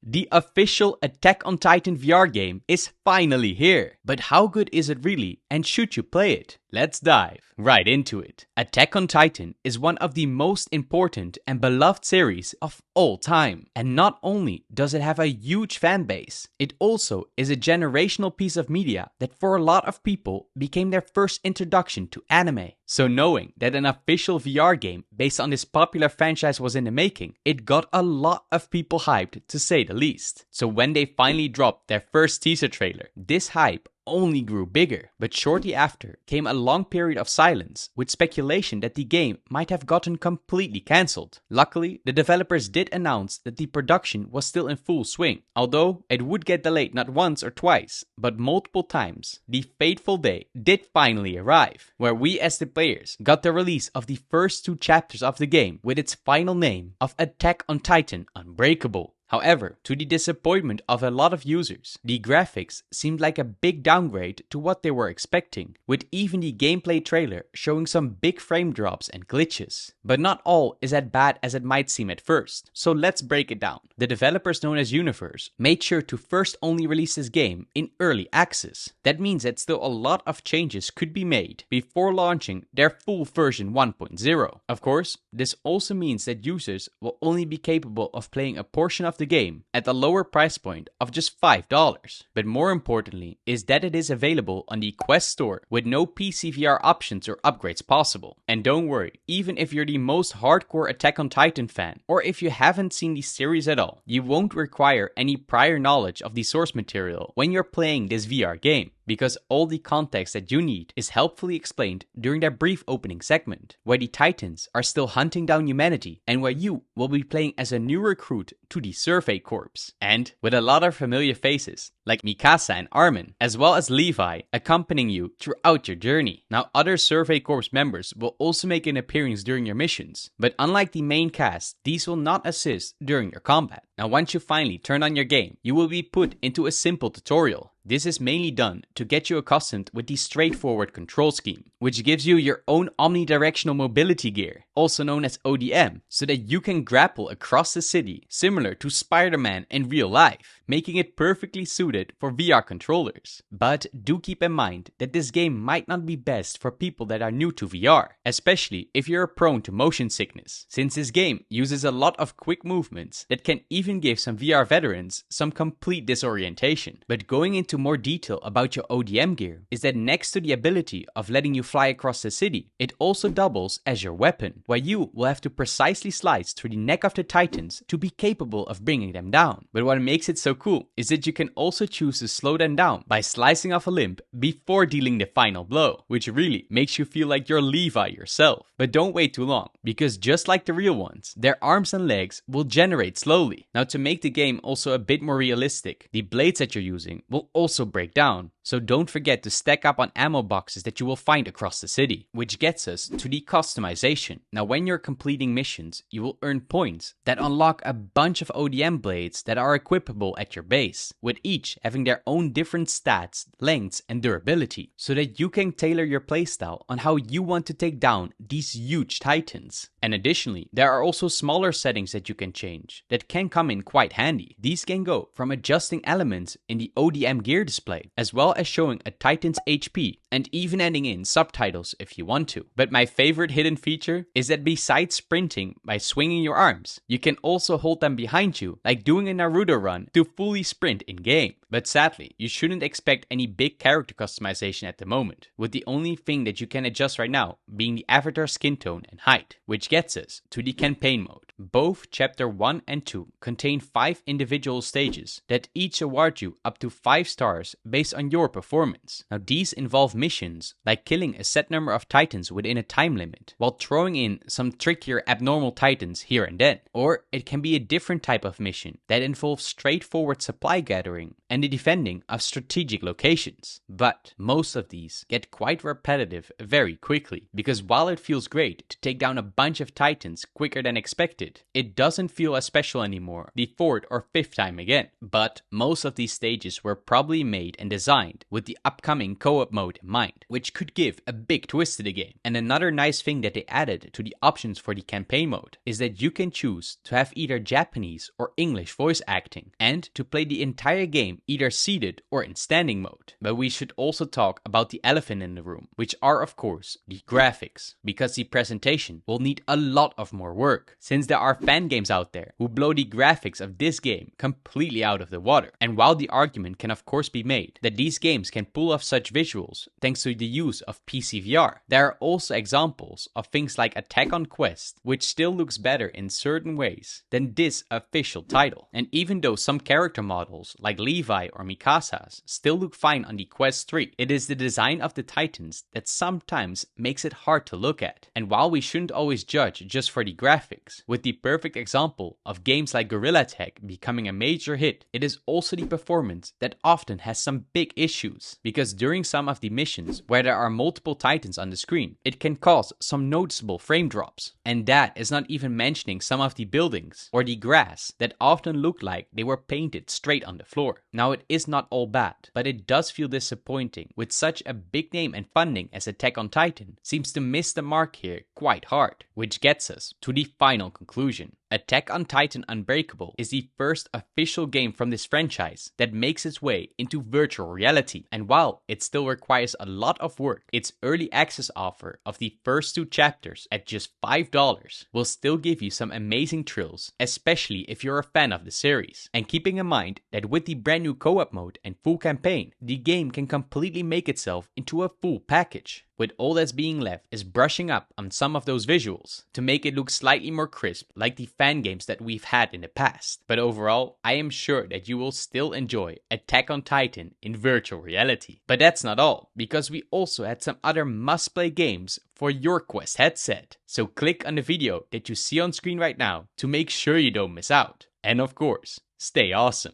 The official Attack on Titan VR game is finally here. But how good is it really, and should you play it? Let's dive right into it. Attack on Titan is one of the most important and beloved series of all time. And not only does it have a huge fan base, it also is a generational piece of media that for a lot of people became their first introduction to anime. So knowing that an official VR game based on this popular franchise was in the making, it got a lot of people hyped, to say the least. So when they finally dropped their first teaser trailer, this hype only grew bigger. But shortly after came a long period of silence, with speculation that the game might have gotten completely cancelled. Luckily, the developers did announce that the production was still in full swing, although it would get delayed not once or twice, but multiple times. The fateful day did finally arrive, where we as the players got the release of the first 2 chapters of the game with its final name of Attack on Titan Unbreakable. However, to the disappointment of a lot of users, the graphics seemed like a big downgrade to what they were expecting, with even the gameplay trailer showing some big frame drops and glitches. But not all is as bad as it might seem at first, so let's break it down. The developers known as Universe made sure to first only release this game in early access. That means that still a lot of changes could be made before launching their full version 1.0. Of course, this also means that users will only be capable of playing a portion of the game at a lower price point of just $5. But more importantly is that it is available on the Quest store with no PC VR options or upgrades possible. And don't worry, even if you're the most hardcore Attack on Titan fan, or if you haven't seen the series at all, you won't require any prior knowledge of the source material when you're playing this VR game, because all the context that you need is helpfully explained during their brief opening segment, where the Titans are still hunting down humanity and where you will be playing as a new recruit to the Survey Corps. And with a lot of familiar faces, like Mikasa and Armin, as well as Levi, accompanying you throughout your journey. Now, other Survey Corps members will also make an appearance during your missions, but unlike the main cast, these will not assist during your combat. Now, once you finally turn on your game, you will be put into a simple tutorial. This is mainly done to get you accustomed with the straightforward control scheme, which gives you your own omnidirectional mobility gear, also known as ODM, so that you can grapple across the city, similar to Spider-Man in real life, making it perfectly suited for VR controllers. But do keep in mind that this game might not be best for people that are new to VR, especially if you're prone to motion sickness, since this game uses a lot of quick movements that can even give some VR veterans some complete disorientation. But going into more detail about your ODM gear is that next to the ability of letting you fly across the city, it also doubles as your weapon, where you will have to precisely slice through the neck of the Titans to be capable of bringing them down. But what makes it so cool is that you can also choose to slow them down by slicing off a limb before dealing the final blow, which really makes you feel like you're Levi yourself. But don't wait too long, because just like the real ones, their arms and legs will generate slowly. Now, to make the game also a bit more realistic, the blades that you're using will also break down. So don't forget to stack up on ammo boxes that you will find across the city, which gets us to the customization. Now, when you're completing missions, you will earn points that unlock a bunch of ODM blades that are equipable at your base, with each having their own different stats, lengths, and durability, so that you can tailor your playstyle on how you want to take down these huge Titans. And additionally, there are also smaller settings that you can change that can come in quite handy. These can go from adjusting elements in the ODM gear display, as well as showing a Titan's HP, and even adding in subtitles if you want to. But my favorite hidden feature is that besides sprinting by swinging your arms, you can also hold them behind you, like doing a Naruto run, to fully sprint in game. But sadly, you shouldn't expect any big character customization at the moment, with the only thing that you can adjust right now being the avatar skin tone and height, which gets us to the campaign mode. Both Chapter 1 and 2 contain 5 individual stages that each award you up to 5 stars based on your performance. Now, these involve missions like killing a set number of Titans within a time limit, while throwing in some trickier abnormal Titans here and then. Or it can be a different type of mission that involves straightforward supply gathering and the defending of strategic locations. But most of these get quite repetitive very quickly, because while it feels great to take down a bunch of titans quicker than expected, it doesn't feel as special anymore the fourth or fifth time again. But most of these stages were probably made and designed with the upcoming co-op mode in mind, which could give a big twist to the game. And another nice thing that they added to the options for the campaign mode is that you can choose to have either Japanese or English voice acting, and to play the entire game either seated or in standing mode. But we should also talk about the elephant in the room, which are of course the graphics, because the presentation will need a lot of more work, since there are fan games out there who blow the graphics of this game completely out of the water. And while the argument can of course be made that these games can pull off such visuals thanks to the use of PC VR, there are also examples of things like Attack on Quest, which still looks better in certain ways than this official title. And even though some character models like Levi or Mikasa's still look fine on the Quest 3, it is the design of the titans that sometimes makes it hard to look at. And while we shouldn't always judge just for the graphics, with the perfect example of games like VRelity becoming a major hit, it is also the performance that often has some big issues, because during some of the missions where there are multiple titans on the screen, it can cause some noticeable frame drops. And that is not even mentioning some of the buildings or the grass that often look like they were painted straight on the floor. Now, it is not all bad, but it does feel disappointing with such a big name and funding as Attack on Titan seems to miss the mark here quite hard, which gets us to the final conclusion. Attack on Titan Unbreakable is the first official game from this franchise that makes its way into virtual reality, and while it still requires a lot of work, its early access offer of the first 2 chapters at just $5 will still give you some amazing thrills, especially if you're a fan of the series. And keeping in mind that with the brand new co-op mode and full campaign, the game can completely make itself into a full package, with all that's being left is brushing up on some of those visuals to make it look slightly more crisp like the fan games that we've had in the past. But overall, I am sure that you will still enjoy Attack on Titan in virtual reality. But that's not all, because we also had some other must-play games for your Quest headset. So click on the video that you see on screen right now to make sure you don't miss out. And of course, stay awesome.